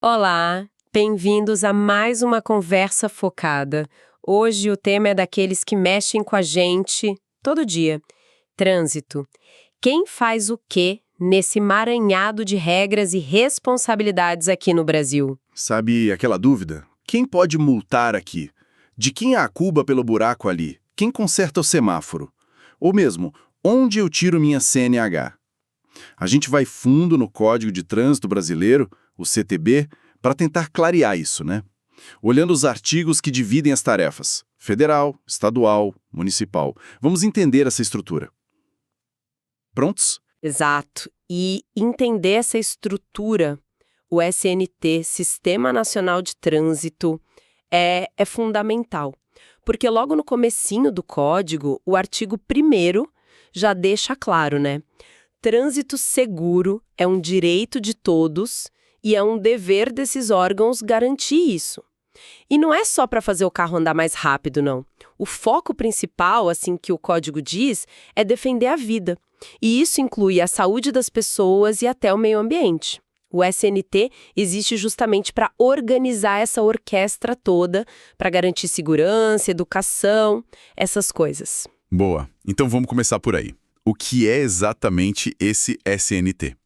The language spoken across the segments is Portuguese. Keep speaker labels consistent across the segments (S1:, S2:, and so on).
S1: Olá, bem-vindos a mais uma conversa focada. Hoje o tema é daqueles que mexem com a gente todo dia. Trânsito. Quem faz o quê nesse emaranhado de regras e responsabilidades aqui no Brasil?
S2: Sabe aquela dúvida? Quem pode multar aqui? De quem é a culpa pelo buraco ali? Quem conserta o semáforo? Ou mesmo, onde eu tiro minha CNH? A gente vai fundo no Código de Trânsito Brasileiro, o CTB, para tentar clarear isso, né? Olhando os artigos que dividem as tarefas, federal, estadual, municipal. Vamos entender essa estrutura. Prontos?
S1: Exato. E entender essa estrutura, o SNT, Sistema Nacional de Trânsito, é fundamental. Porque logo no comecinho do código, o artigo 1º já deixa claro, né? Trânsito seguro é um direito de todos e é um dever desses órgãos garantir isso. E não é só para fazer o carro andar mais rápido, não. O foco principal, assim que o código diz, é defender a vida. E isso inclui a saúde das pessoas e até o meio ambiente. O SNT existe justamente para organizar essa orquestra toda, para garantir segurança, educação, essas coisas.
S3: Boa. Então vamos começar por aí. O que é exatamente esse SNT?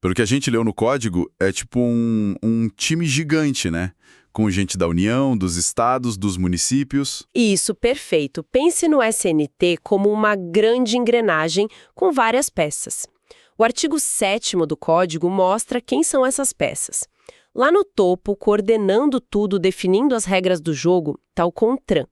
S3: Pelo que a gente leu no código, é tipo um time gigante, né? Com gente da União, dos estados, dos municípios.
S1: Isso, perfeito. Pense no SNT como uma grande engrenagem com várias peças. O artigo 7º do código mostra quem são essas peças. Lá no topo, coordenando tudo, definindo as regras do jogo, está o CONTRAN,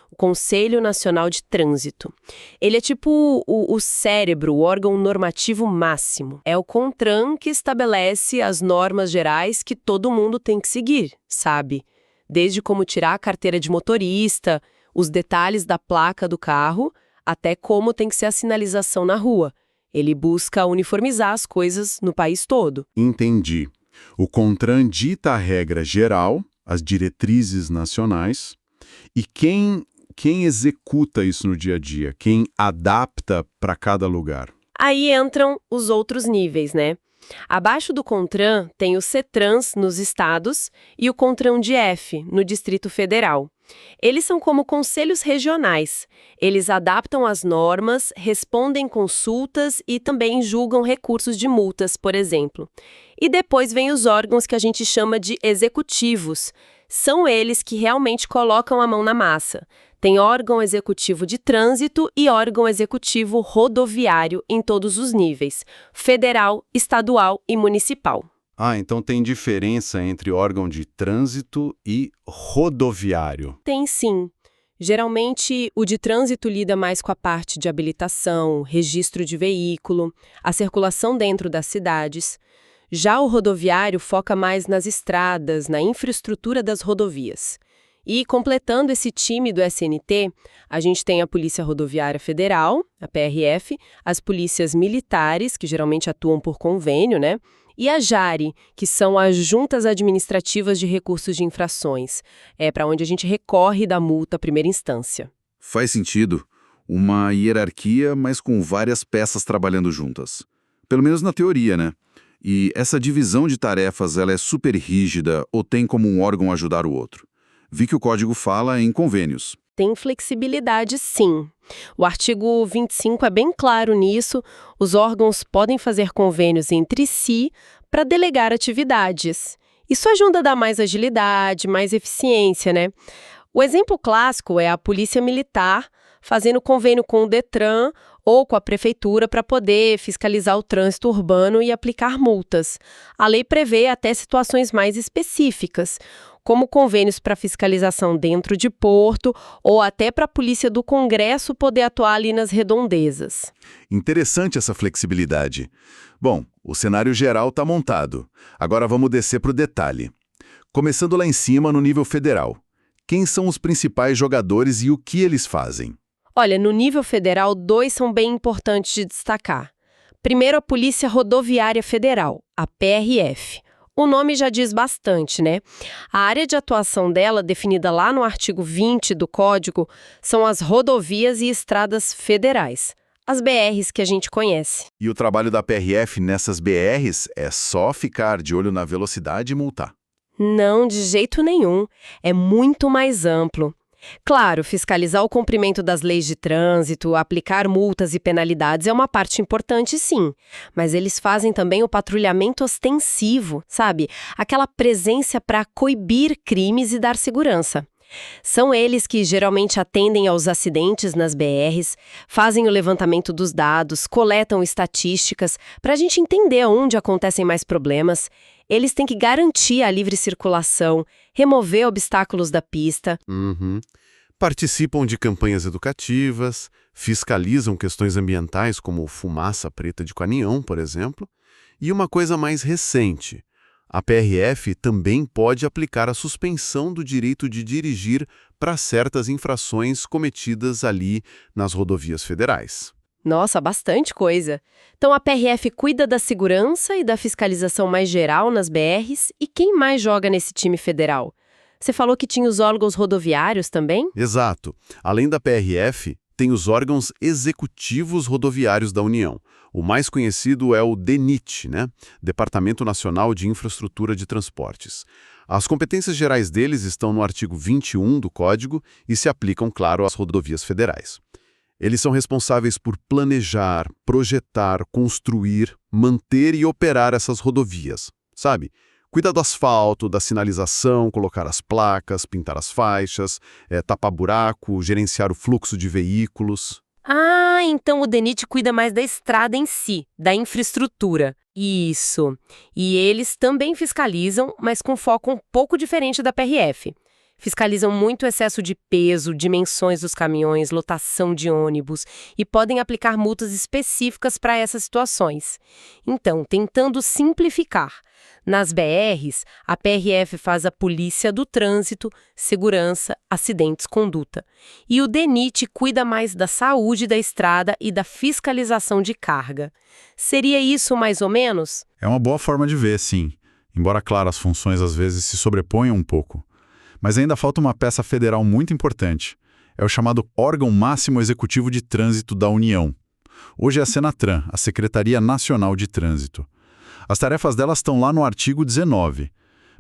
S1: o Conselho Nacional de Trânsito. Ele é tipo o cérebro, o órgão normativo máximo. É o CONTRAN que estabelece as normas gerais que todo mundo tem que seguir, sabe? Desde como tirar a carteira de motorista, os detalhes da placa do carro, até como tem que ser a sinalização na rua. Ele busca uniformizar as coisas no país todo.
S3: Entendi. O CONTRAN dita a regra geral, as diretrizes nacionais, e quem executa isso no dia a dia? Quem adapta para cada lugar?
S1: Aí entram os outros níveis, né? Abaixo do CONTRAN tem o CETRANS nos estados e o CONTRAN-DF no Distrito Federal. Eles são como conselhos regionais. Eles adaptam as normas, respondem consultas e também julgam recursos de multas, por exemplo. E depois vem os órgãos que a gente chama de executivos. São eles que realmente colocam a mão na massa. Tem órgão executivo de trânsito e órgão executivo rodoviário em todos os níveis, federal, estadual e municipal.
S3: Ah, então tem diferença entre órgão de trânsito e rodoviário.
S1: Tem sim. Geralmente, o de trânsito lida mais com a parte de habilitação, registro de veículo, a circulação dentro das cidades. Já o rodoviário foca mais nas estradas, na infraestrutura das rodovias. E, completando esse time do SNT, a gente tem a Polícia Rodoviária Federal, a PRF, as polícias militares, que geralmente atuam por convênio, né? E a JARE, que são as Juntas Administrativas de Recursos de Infrações, para onde a gente recorre da multa à primeira instância.
S2: Faz sentido. Uma hierarquia, mas com várias peças trabalhando juntas. Pelo menos na teoria, né? E essa divisão de tarefas, ela é super rígida ou tem como um órgão ajudar o outro? Vi que o código fala em convênios.
S1: Tem flexibilidade, sim. O artigo 25 é bem claro nisso. Os órgãos podem fazer convênios entre si para delegar atividades. Isso ajuda a dar mais agilidade, mais eficiência, né? O exemplo clássico é a Polícia Militar fazendo convênio com o Detran ou com a Prefeitura para poder fiscalizar o trânsito urbano e aplicar multas. A lei prevê até situações mais específicas, como convênios para fiscalização dentro de porto ou até para a Polícia do Congresso poder atuar ali nas redondezas.
S3: Interessante essa flexibilidade. Bom, o cenário geral está montado. Agora vamos descer para o detalhe. Começando lá em cima, no nível federal. Quem são os principais jogadores e o que eles fazem?
S1: Olha, no nível federal, 2 são bem importantes de destacar. Primeiro, a Polícia Rodoviária Federal, a PRF. O nome já diz bastante, né? A área de atuação dela, definida lá no artigo 20 do Código, são as rodovias e estradas federais, as BRs que a gente conhece.
S3: E o trabalho da PRF nessas BRs é só ficar de olho na velocidade e multar.
S1: Não, de jeito nenhum. É muito mais amplo. Claro, fiscalizar o cumprimento das leis de trânsito, aplicar multas e penalidades é uma parte importante, sim. Mas eles fazem também o patrulhamento ostensivo, sabe? Aquela presença para coibir crimes e dar segurança. São eles que geralmente atendem aos acidentes nas BRs, fazem o levantamento dos dados, coletam estatísticas para a gente entender onde acontecem mais problemas. Eles têm que garantir a livre circulação, remover obstáculos da pista.
S4: Uhum. Participam de campanhas educativas, fiscalizam questões ambientais como fumaça preta de caminhão, por exemplo. E uma coisa mais recente, a PRF também pode aplicar a suspensão do direito de dirigir para certas infrações cometidas ali nas rodovias federais.
S1: Nossa, bastante coisa. Então a PRF cuida da segurança e da fiscalização mais geral nas BRs, e quem mais joga nesse time federal? Você falou que tinha os órgãos rodoviários também?
S4: Exato. Além da PRF, tem os órgãos executivos rodoviários da União. O mais conhecido é o DENIT, né? Departamento Nacional de Infraestrutura de Transportes. As competências gerais deles estão no artigo 21 do Código e se aplicam, claro, às rodovias federais. Eles são responsáveis por planejar, projetar, construir, manter e operar essas rodovias, sabe? Cuidar do asfalto, da sinalização, colocar as placas, pintar as faixas, tapar buraco, gerenciar o fluxo de veículos.
S1: Ah, então o DENIT cuida mais da estrada em si, da infraestrutura. Isso. E eles também fiscalizam, mas com foco um pouco diferente da PRF. Fiscalizam muito o excesso de peso, dimensões dos caminhões, lotação de ônibus e podem aplicar multas específicas para essas situações. Então, tentando simplificar, nas BRs, a PRF faz a polícia do trânsito, segurança, acidentes, conduta. E o DENIT cuida mais da saúde da estrada e da fiscalização de carga. Seria isso mais ou menos?
S3: É uma boa forma de ver, sim. Embora, claro, as funções às vezes se sobreponham um pouco. Mas ainda falta uma peça federal muito importante. É o chamado Órgão Máximo Executivo de Trânsito da União. Hoje é a Senatran, a Secretaria Nacional de Trânsito. As tarefas delas estão lá no artigo 19.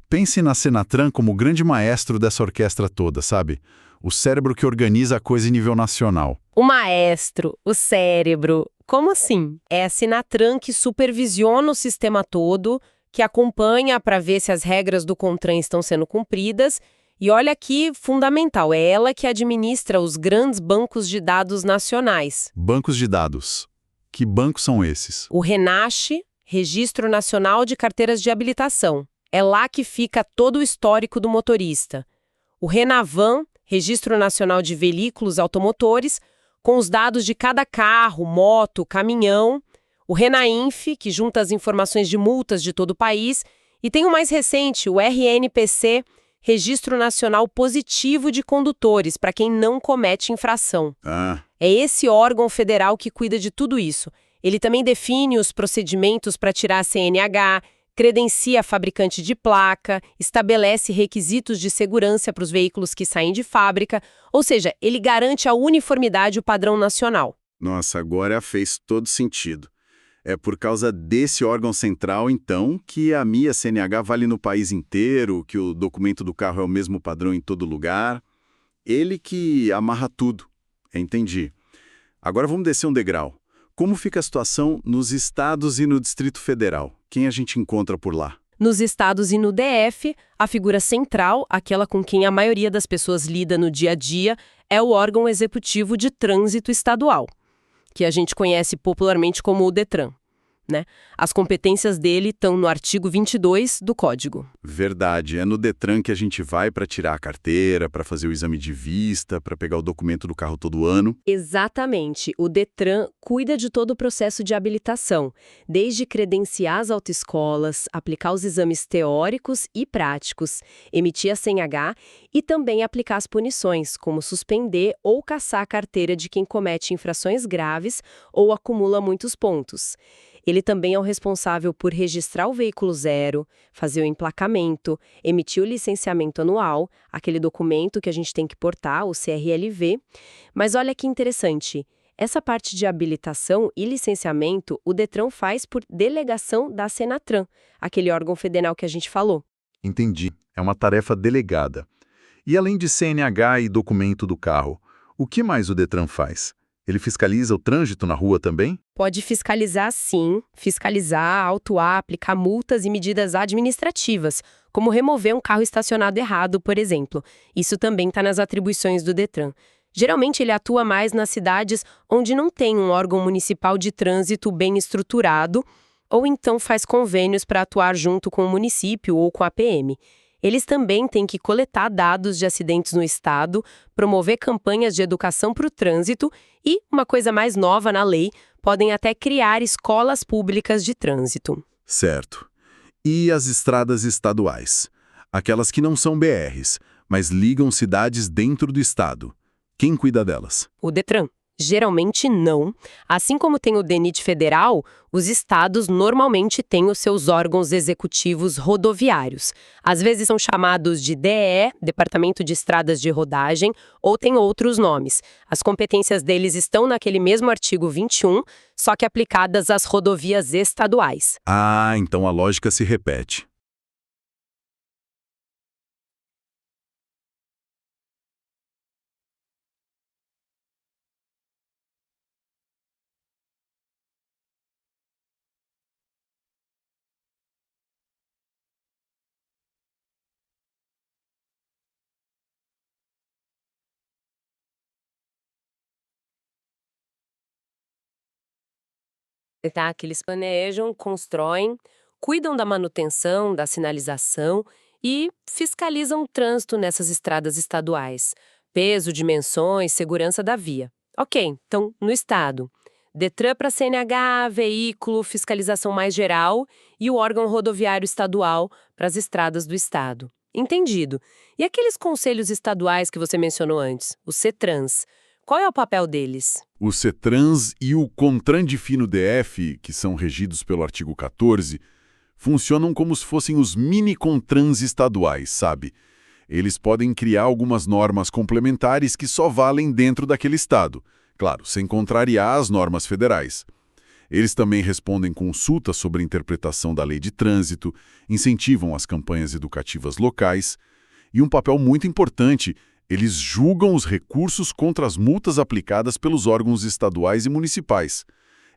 S3: Pense na Senatran como o grande maestro dessa orquestra toda, sabe? O cérebro que organiza a coisa em nível nacional.
S1: O maestro, o cérebro. Como assim? É a Senatran que supervisiona o sistema todo, que acompanha para ver se as regras do CONTRAN estão sendo cumpridas. E olha aqui, fundamental, é ela que administra os grandes bancos de dados nacionais.
S3: Bancos de dados. Que bancos são esses?
S1: O RENACH, Registro Nacional de Carteiras de Habilitação. É lá que fica todo o histórico do motorista. O RENAVAN, Registro Nacional de Veículos Automotores, com os dados de cada carro, moto, caminhão. O RENAINF, que junta as informações de multas de todo o país. E tem o mais recente, o RNPC, Registro Nacional Positivo de Condutores, para quem não comete infração. É esse órgão federal que cuida de tudo isso. Ele também define os procedimentos para tirar a CNH, credencia a fabricante de placa, estabelece requisitos de segurança para os veículos que saem de fábrica, ou seja, ele garante a uniformidade e o padrão nacional.
S2: Nossa, agora fez todo sentido. É por causa desse órgão central, então, que a minha CNH vale no país inteiro, que o documento do carro é o mesmo padrão em todo lugar. Ele que amarra tudo. Entendi. Agora vamos descer um degrau. Como fica a situação nos estados e no Distrito Federal? Quem a gente encontra por lá?
S1: Nos estados e no DF, a figura central, aquela com quem a maioria das pessoas lida no dia a dia, é o órgão executivo de trânsito estadual, que a gente conhece popularmente como o DETRAN, né? As competências dele estão no artigo 22 do Código.
S2: Verdade, é no DETRAN que a gente vai para tirar a carteira, para fazer o exame de vista, para pegar o documento do carro todo ano.
S1: Exatamente. O DETRAN cuida de todo o processo de habilitação, desde credenciar as autoescolas, aplicar os exames teóricos e práticos, emitir a CNH e também aplicar as punições, como suspender ou cassar a carteira de quem comete infrações graves ou acumula muitos pontos. Ele também é o responsável por registrar o veículo zero, fazer o emplacamento, emitir o licenciamento anual, aquele documento que a gente tem que portar, o CRLV. Mas olha que interessante, essa parte de habilitação e licenciamento o DETRAN faz por delegação da Senatran, aquele órgão federal que a gente falou.
S3: Entendi. É uma tarefa delegada. E além de CNH e documento do carro, o que mais o Detran faz? Ele fiscaliza o trânsito na rua também?
S1: Pode fiscalizar, sim, fiscalizar, autuar, aplicar multas e medidas administrativas, como remover um carro estacionado errado, por exemplo. Isso também está nas atribuições do Detran. Geralmente ele atua mais nas cidades onde não tem um órgão municipal de trânsito bem estruturado, ou então faz convênios para atuar junto com o município ou com a PM. Eles também têm que coletar dados de acidentes no estado, promover campanhas de educação para o trânsito e, uma coisa mais nova na lei, podem até criar escolas públicas de trânsito.
S3: Certo. E as estradas estaduais? Aquelas que não são BRs, mas ligam cidades dentro do estado. Quem cuida delas?
S1: O Detran. Geralmente não. Assim como tem o DENIT federal, os estados normalmente têm os seus órgãos executivos rodoviários. Às vezes são chamados de DE, Departamento de Estradas de Rodagem, ou tem outros nomes. As competências deles estão naquele mesmo artigo 21, só que aplicadas às rodovias estaduais.
S3: Ah, então a lógica se repete.
S1: Tá? Que eles planejam, constroem, cuidam da manutenção, da sinalização e fiscalizam o trânsito nessas estradas estaduais. Peso, dimensões, segurança da via. Ok, então, no estado. Detran para CNH, veículo, fiscalização mais geral e o órgão rodoviário estadual para as estradas do estado. Entendido. E aqueles conselhos estaduais que você mencionou antes, os CETRANS, qual é o papel deles?
S3: O CETRANS e o CONTRAN-DFINO DF, que são regidos pelo artigo 14, funcionam como se fossem os mini-CONTRANS estaduais, sabe? Eles podem criar algumas normas complementares que só valem dentro daquele estado, claro, sem contrariar as normas federais. Eles também respondem consultas sobre a interpretação da lei de trânsito, incentivam as campanhas educativas locais e um papel muito importante, eles julgam os recursos contra as multas aplicadas pelos órgãos estaduais e municipais.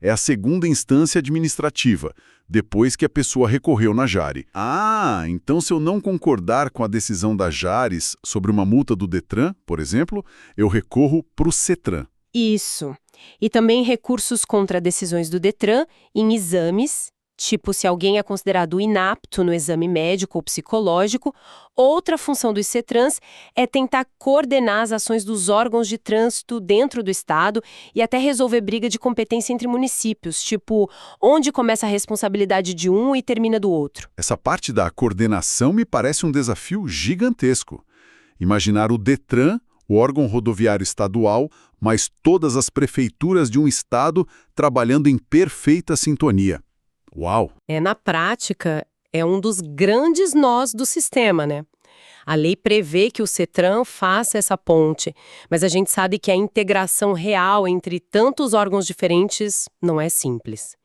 S3: É a segunda instância administrativa, depois que a pessoa recorreu na Jari. Ah, então se eu não concordar com a decisão da Jares sobre uma multa do Detran, por exemplo, eu recorro para o CETRAN.
S1: Isso. E também recursos contra decisões do Detran em exames, tipo se alguém é considerado inapto no exame médico ou psicológico. Outra função dos CETRANS é tentar coordenar as ações dos órgãos de trânsito dentro do estado e até resolver briga de competência entre municípios, tipo onde começa a responsabilidade de um e termina do outro.
S3: Essa parte da coordenação me parece um desafio gigantesco. Imaginar o Detran, o órgão rodoviário estadual, mas todas as prefeituras de um estado trabalhando em perfeita sintonia. Uau!
S1: Na prática, é um dos grandes nós do sistema, né? A lei prevê que o CETRAN faça essa ponte, mas a gente sabe que a integração real entre tantos órgãos diferentes não é simples.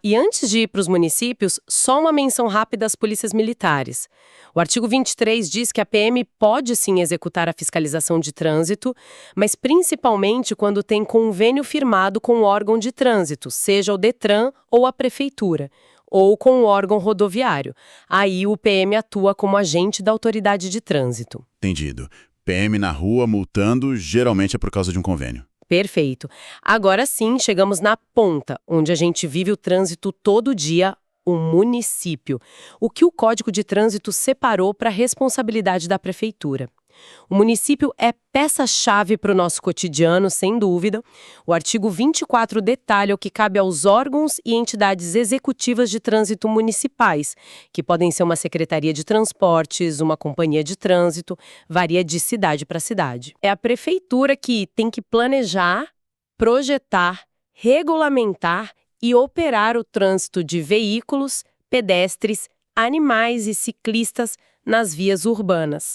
S1: E antes de ir para os municípios, só uma menção rápida às polícias militares. O artigo 23 diz que a PM pode sim executar a fiscalização de trânsito, mas principalmente quando tem convênio firmado com o órgão de trânsito, seja o Detran ou a prefeitura, ou com o órgão rodoviário. Aí o PM atua como agente da autoridade de trânsito.
S3: Entendido. PM na rua multando geralmente é por causa de um convênio.
S1: Perfeito. Agora sim, chegamos na ponta, onde a gente vive o trânsito todo dia, o município. O que o Código de Trânsito separou para a responsabilidade da prefeitura. O município é peça-chave para o nosso cotidiano, sem dúvida. O artigo 24 detalha o que cabe aos órgãos e entidades executivas de trânsito municipais, que podem ser uma secretaria de transportes, uma companhia de trânsito, varia de cidade para cidade. É a prefeitura que tem que planejar, projetar, regulamentar e operar o trânsito de veículos, pedestres, animais e ciclistas nas vias urbanas.